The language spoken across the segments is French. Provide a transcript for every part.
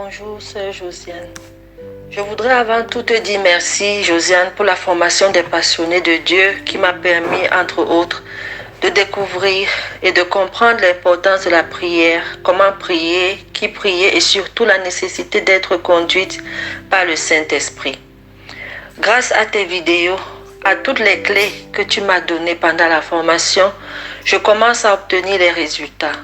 Bonjour, sœur Josiane. Je voudrais avant tout te dire merci, Josiane, pour la formation des passionnés de Dieu qui m'a permis, entre autres, de découvrir et de comprendre l'importance de la prière, comment prier, qui prier et surtout la nécessité d'être conduite par le Saint-Esprit. Grâce à tes vidéos, à toutes les clés que tu m'as données pendant la formation, je commence à obtenir les résultats.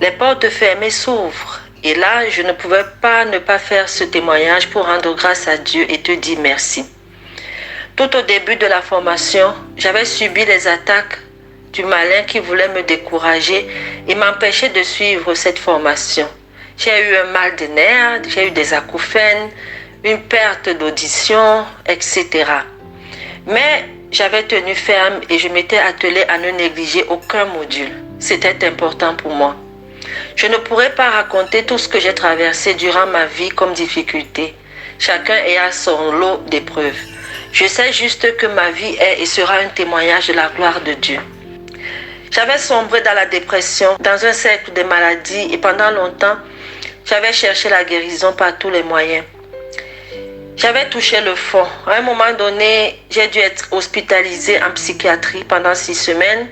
Les portes fermées s'ouvrent. Et là, je ne pouvais pas ne pas faire ce témoignage pour rendre grâce à Dieu et te dire merci. Tout au début de la formation, j'avais subi les attaques du malin qui voulait me décourager et m'empêcher de suivre cette formation. J'ai eu un mal de nerfs, j'ai eu des acouphènes, une perte d'audition, etc. Mais j'avais tenu ferme et je m'étais attelée à ne négliger aucun module. C'était important pour moi. Je ne pourrais pas raconter tout ce que j'ai traversé durant ma vie comme difficulté. Chacun a son lot d'épreuves. Je sais juste que ma vie est et sera un témoignage de la gloire de Dieu. J'avais sombré dans la dépression, dans un cercle de maladies et pendant longtemps, j'avais cherché la guérison par tous les moyens. J'avais touché le fond. À un moment donné, j'ai dû être hospitalisée en psychiatrie pendant 6 semaines.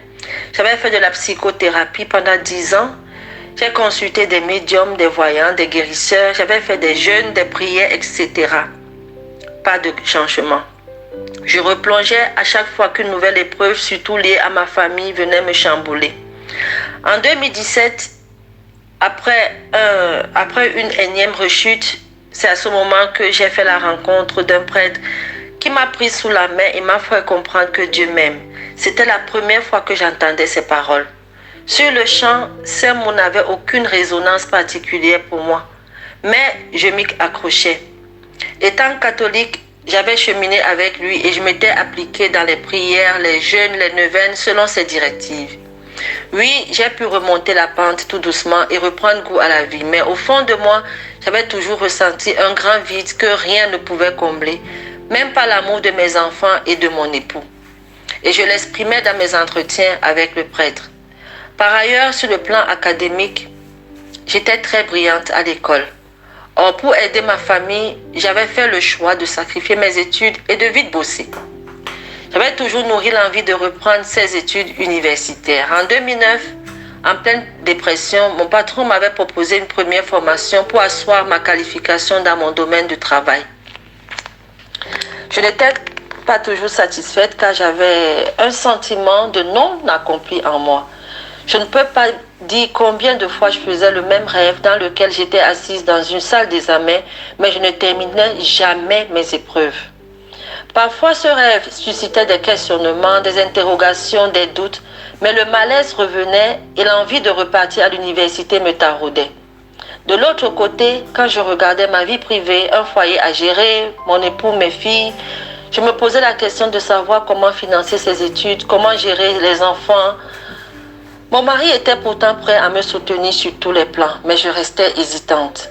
J'avais fait de la psychothérapie pendant 10 ans. J'ai consulté des médiums, des voyants, des guérisseurs. J'avais fait des jeûnes, des prières, etc. Pas de changement. Je replongeais à chaque fois qu'une nouvelle épreuve, surtout liée à ma famille, venait me chambouler. En 2017, après une énième rechute, c'est à ce moment que j'ai fait la rencontre d'un prêtre qui m'a pris sous la main et m'a fait comprendre que Dieu m'aime. C'était la première fois que j'entendais ces paroles. Sur le champ, ces mots n'avaient aucune résonance particulière pour moi, mais je m'y accrochais. Étant catholique, j'avais cheminé avec lui et je m'étais appliquée dans les prières, les jeûnes, les neuvaines selon ses directives. Oui, j'ai pu remonter la pente tout doucement et reprendre goût à la vie, mais au fond de moi, j'avais toujours ressenti un grand vide que rien ne pouvait combler, même pas l'amour de mes enfants et de mon époux. Et je l'exprimais dans mes entretiens avec le prêtre. Par ailleurs, sur le plan académique, j'étais très brillante à l'école. Or, pour aider ma famille, j'avais fait le choix de sacrifier mes études et de vite bosser. J'avais toujours nourri l'envie de reprendre ces études universitaires. En 2009, en pleine dépression, mon patron m'avait proposé une première formation pour asseoir ma qualification dans mon domaine de travail. Je n'étais pas toujours satisfaite car j'avais un sentiment de non accompli en moi. Je ne peux pas dire combien de fois je faisais le même rêve dans lequel j'étais assise dans une salle d'examen, mais je ne terminais jamais mes épreuves. Parfois, ce rêve suscitait des questionnements, des interrogations, des doutes, mais le malaise revenait et l'envie de repartir à l'université me taraudait. De l'autre côté, quand je regardais ma vie privée, un foyer à gérer, mon époux, mes filles, je me posais la question de savoir comment financer ces études, comment gérer les enfants. Mon mari était pourtant prêt à me soutenir sur tous les plans, mais je restais hésitante.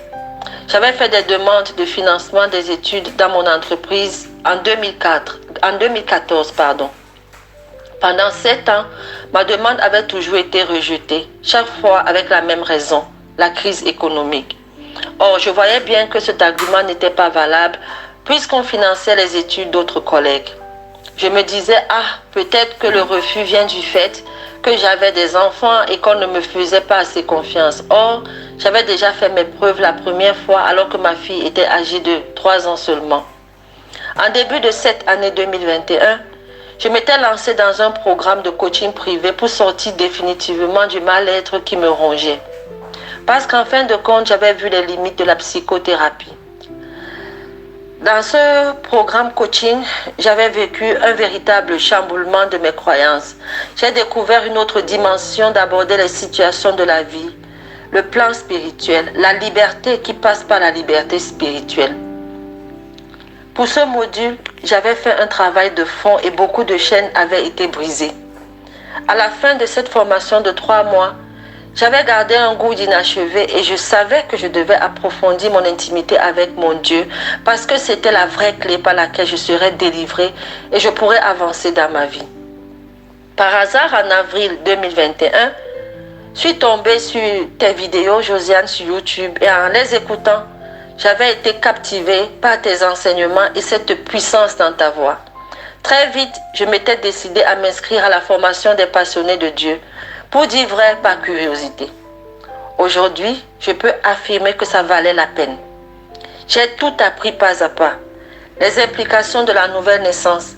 J'avais fait des demandes de financement des études dans mon entreprise en 2014. Pendant 7 ans, ma demande avait toujours été rejetée, chaque fois avec la même raison, la crise économique. Or, je voyais bien que cet argument n'était pas valable puisqu'on finançait les études d'autres collègues. Je me disais, peut-être que le refus vient du fait que j'avais des enfants et qu'on ne me faisait pas assez confiance. Or, j'avais déjà fait mes preuves la première fois alors que ma fille était âgée de 3 ans seulement. En début de cette année 2021, je m'étais lancée dans un programme de coaching privé pour sortir définitivement du mal-être qui me rongeait. Parce qu'en fin de compte, j'avais vu les limites de la psychothérapie. Dans ce programme coaching, j'avais vécu un véritable chamboulement de mes croyances. J'ai découvert une autre dimension d'aborder les situations de la vie, le plan spirituel, la liberté qui passe par la liberté spirituelle. Pour ce module, j'avais fait un travail de fond et beaucoup de chaînes avaient été brisées. À la fin de cette formation de 3 mois, j'avais gardé un goût d'inachevé et je savais que je devais approfondir mon intimité avec mon Dieu parce que c'était la vraie clé par laquelle je serais délivrée et je pourrais avancer dans ma vie. Par hasard, en avril 2021, je suis tombée sur tes vidéos, Josiane, sur YouTube et en les écoutant, j'avais été captivée par tes enseignements et cette puissance dans ta voix. Très vite, je m'étais décidée à m'inscrire à la formation des passionnés de Dieu, pour dire vrai par curiosité. Aujourd'hui, je peux affirmer que ça valait la peine. J'ai tout appris pas à pas. Les implications de la nouvelle naissance,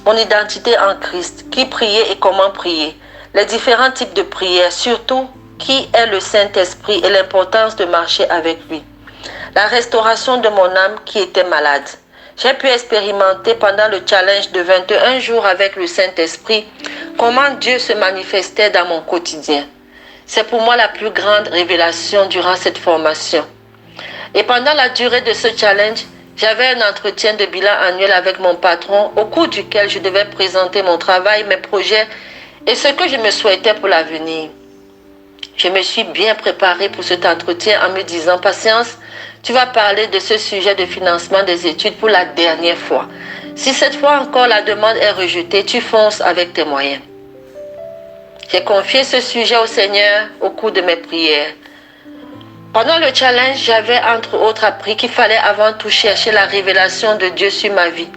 mon identité en Christ, qui prier et comment prier, les différents types de prières, surtout qui est le Saint-Esprit et l'importance de marcher avec lui. La restauration de mon âme qui était malade. J'ai pu expérimenter pendant le challenge de 21 jours avec le Saint-Esprit comment Dieu se manifestait dans mon quotidien. C'est pour moi la plus grande révélation durant cette formation. Et pendant la durée de ce challenge, j'avais un entretien de bilan annuel avec mon patron au cours duquel je devais présenter mon travail, mes projets et ce que je me souhaitais pour l'avenir. Je me suis bien préparée pour cet entretien en me disant, patience, tu vas parler de ce sujet de financement des études pour la dernière fois. Si cette fois encore la demande est rejetée, tu fonces avec tes moyens. J'ai confié ce sujet au Seigneur au cours de mes prières. Pendant le challenge, j'avais entre autres appris qu'il fallait avant tout chercher la révélation de Dieu sur ma vie.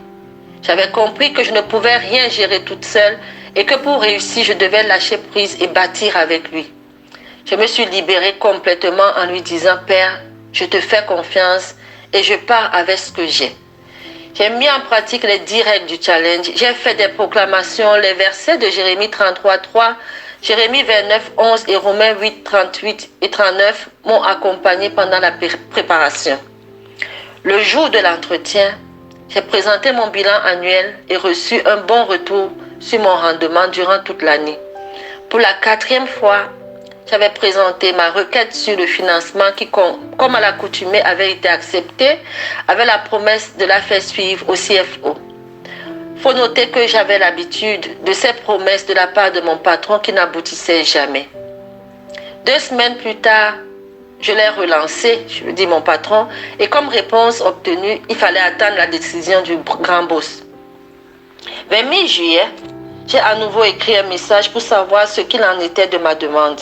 J'avais compris que je ne pouvais rien gérer toute seule et que pour réussir, je devais lâcher prise et bâtir avec lui. Je me suis libérée complètement en lui disant, Père, je te fais confiance et je pars avec ce que j'ai. J'ai mis en pratique les 10 règles du challenge. J'ai fait des proclamations, les versets de Jérémie 33, 3, Jérémie 29, 11 et Romains 8, 38 et 39 m'ont accompagné pendant la préparation. Le jour de l'entretien, j'ai présenté mon bilan annuel et reçu un bon retour sur mon rendement durant toute l'année. Pour la 4e fois, j'avais présenté ma requête sur le financement qui, comme à l'accoutumée, avait été acceptée avec la promesse de la faire suivre au CFO. Faut noter que j'avais l'habitude de ces promesses de la part de mon patron qui n'aboutissaient jamais. 2 semaines plus tard, je l'ai relancé, je lui dis mon patron, et comme réponse obtenue, il fallait attendre la décision du grand boss. Vers mi-juillet, j'ai à nouveau écrit un message pour savoir ce qu'il en était de ma demande.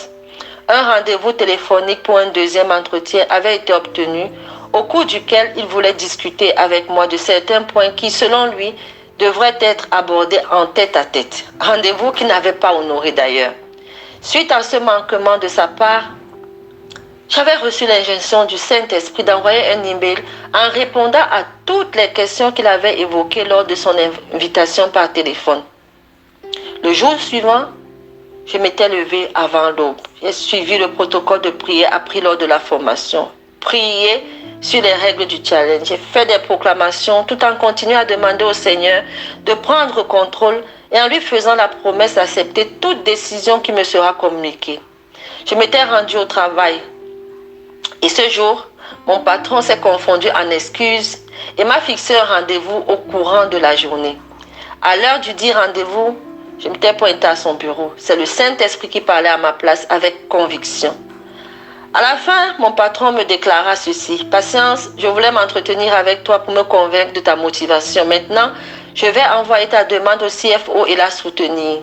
Un rendez-vous téléphonique pour un 2e entretien avait été obtenu, au cours duquel il voulait discuter avec moi de certains points qui, selon lui, devraient être abordés en tête-à-tête. Rendez-vous qu'il n'avait pas honoré d'ailleurs. Suite à ce manquement de sa part, j'avais reçu l'injonction du Saint-Esprit d'envoyer un email en répondant à toutes les questions qu'il avait évoquées lors de son invitation par téléphone. Le jour suivant, je m'étais levée avant l'aube. J'ai suivi le protocole de prière appris lors de la formation. Prier sur les règles du challenge. J'ai fait des proclamations tout en continuant à demander au Seigneur de prendre contrôle et en lui faisant la promesse d'accepter toute décision qui me sera communiquée. Je m'étais rendue au travail. Et ce jour, mon patron s'est confondu en excuses et m'a fixé un rendez-vous au courant de la journée. À l'heure du dit rendez-vous, je m'étais pointée à son bureau. C'est le Saint-Esprit qui parlait à ma place avec conviction. À la fin, mon patron me déclara ceci. Patience, je voulais m'entretenir avec toi pour me convaincre de ta motivation. Maintenant, je vais envoyer ta demande au CFO et la soutenir.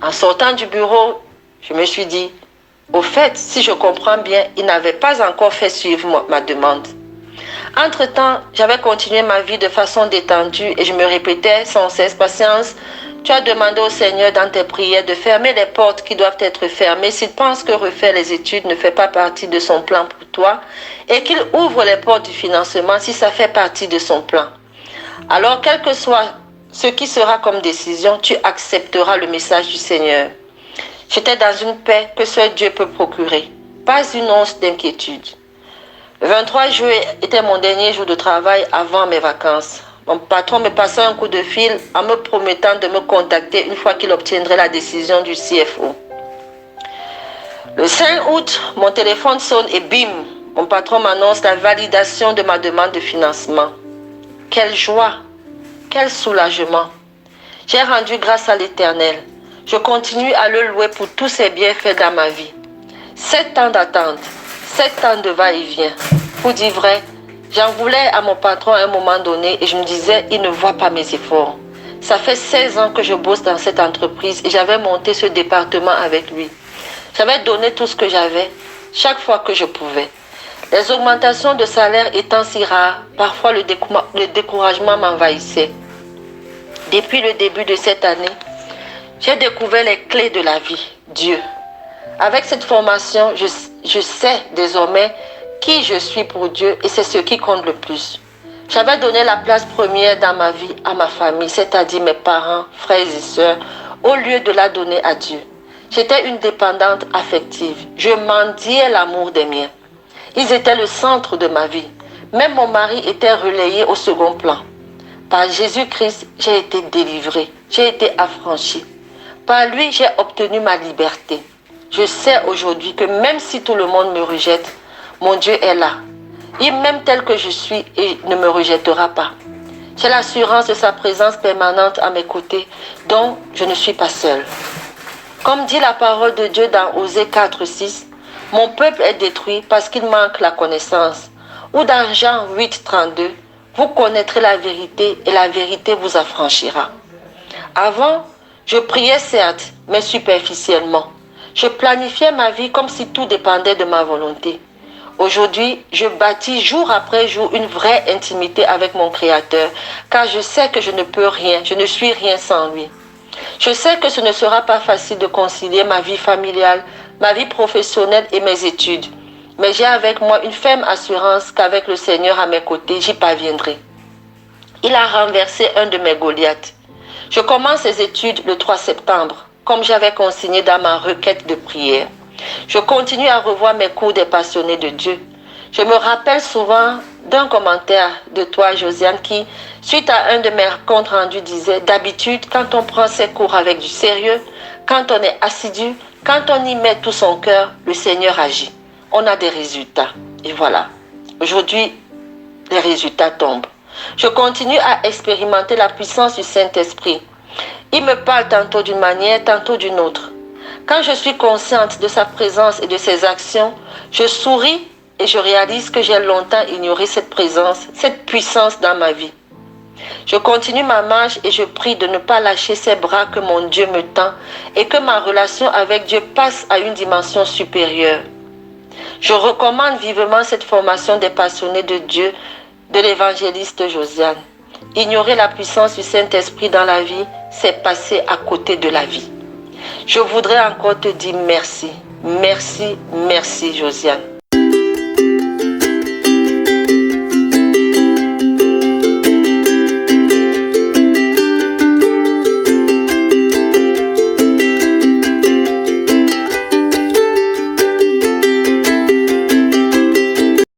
En sortant du bureau, je me suis dit, au fait, si je comprends bien, il n'avait pas encore fait suivre ma demande. Entre-temps, j'avais continué ma vie de façon détendue et je me répétais sans cesse, patience, tu as demandé au Seigneur dans tes prières de fermer les portes qui doivent être fermées s'il pense que refaire les études ne fait pas partie de son plan pour toi et qu'il ouvre les portes du financement si ça fait partie de son plan. Alors, quel que soit ce qui sera comme décision, tu accepteras le message du Seigneur. J'étais dans une paix que seul Dieu peut procurer. Pas une once d'inquiétude. Le 23 juillet était mon dernier jour de travail avant mes vacances. Mon patron me passait un coup de fil en me promettant de me contacter une fois qu'il obtiendrait la décision du CFO. Le 5 août, mon téléphone sonne et bim, mon patron m'annonce la validation de ma demande de financement. Quelle joie, quel soulagement. J'ai rendu grâce à l'Éternel. Je continue à le louer pour tous ses bienfaits dans ma vie. 7 ans d'attente, 7 ans de va-et-vient. Pour dire vrai, j'en voulais à mon patron à un moment donné et je me disais, il ne voit pas mes efforts. Ça fait 16 ans que je bosse dans cette entreprise et j'avais monté ce département avec lui. J'avais donné tout ce que j'avais, chaque fois que je pouvais. Les augmentations de salaire étant si rares, parfois le découragement m'envahissait. Depuis le début de cette année, j'ai découvert les clés de la vie, Dieu. Avec cette formation, je sais désormais qui je suis pour Dieu et c'est ce qui compte le plus. J'avais donné la place première dans ma vie à ma famille, c'est-à-dire mes parents, frères et sœurs, au lieu de la donner à Dieu. J'étais une dépendante affective. Je mendiais l'amour des miens. Ils étaient le centre de ma vie. Même mon mari était relayé au second plan. Par Jésus-Christ, j'ai été délivrée. J'ai été affranchie. Par lui, j'ai obtenu ma liberté. Je sais aujourd'hui que même si tout le monde me rejette, mon Dieu est là. Il m'aime tel que je suis et ne me rejettera pas. J'ai l'assurance de sa présence permanente à mes côtés, donc je ne suis pas seule. Comme dit la parole de Dieu dans Osée 4:6, mon peuple est détruit parce qu'il manque la connaissance. Ou dans Jean 8:32, vous connaîtrez la vérité et la vérité vous affranchira. Avant, je priais certes, mais superficiellement. Je planifiais ma vie comme si tout dépendait de ma volonté. Aujourd'hui, je bâtis jour après jour une vraie intimité avec mon Créateur, car je sais que je ne peux rien, je ne suis rien sans lui. Je sais que ce ne sera pas facile de concilier ma vie familiale, ma vie professionnelle et mes études. Mais j'ai avec moi une ferme assurance qu'avec le Seigneur à mes côtés, j'y parviendrai. Il a renversé un de mes Goliaths. Je commence les études le 3 septembre, comme j'avais consigné dans ma requête de prière. Je continue à revoir mes cours des passionnés de Dieu. Je me rappelle souvent d'un commentaire de toi, Josiane, qui, suite à un de mes comptes rendus, disait: d'habitude, quand on prend ses cours avec du sérieux, quand on est assidu, quand on y met tout son cœur, le Seigneur agit. On a des résultats. Et voilà. Aujourd'hui, les résultats tombent. Je continue à expérimenter la puissance du Saint-Esprit. Il me parle tantôt d'une manière, tantôt d'une autre. Quand je suis consciente de sa présence et de ses actions, je souris et je réalise que j'ai longtemps ignoré cette présence, cette puissance dans ma vie. Je continue ma marche et je prie de ne pas lâcher ces bras que mon Dieu me tend et que ma relation avec Dieu passe à une dimension supérieure. Je recommande vivement cette formation des passionnés de Dieu de l'évangéliste Josiane. Ignorer la puissance du Saint-Esprit dans la vie, c'est passer à côté de la vie. Je voudrais encore te dire merci. Merci, merci Josiane.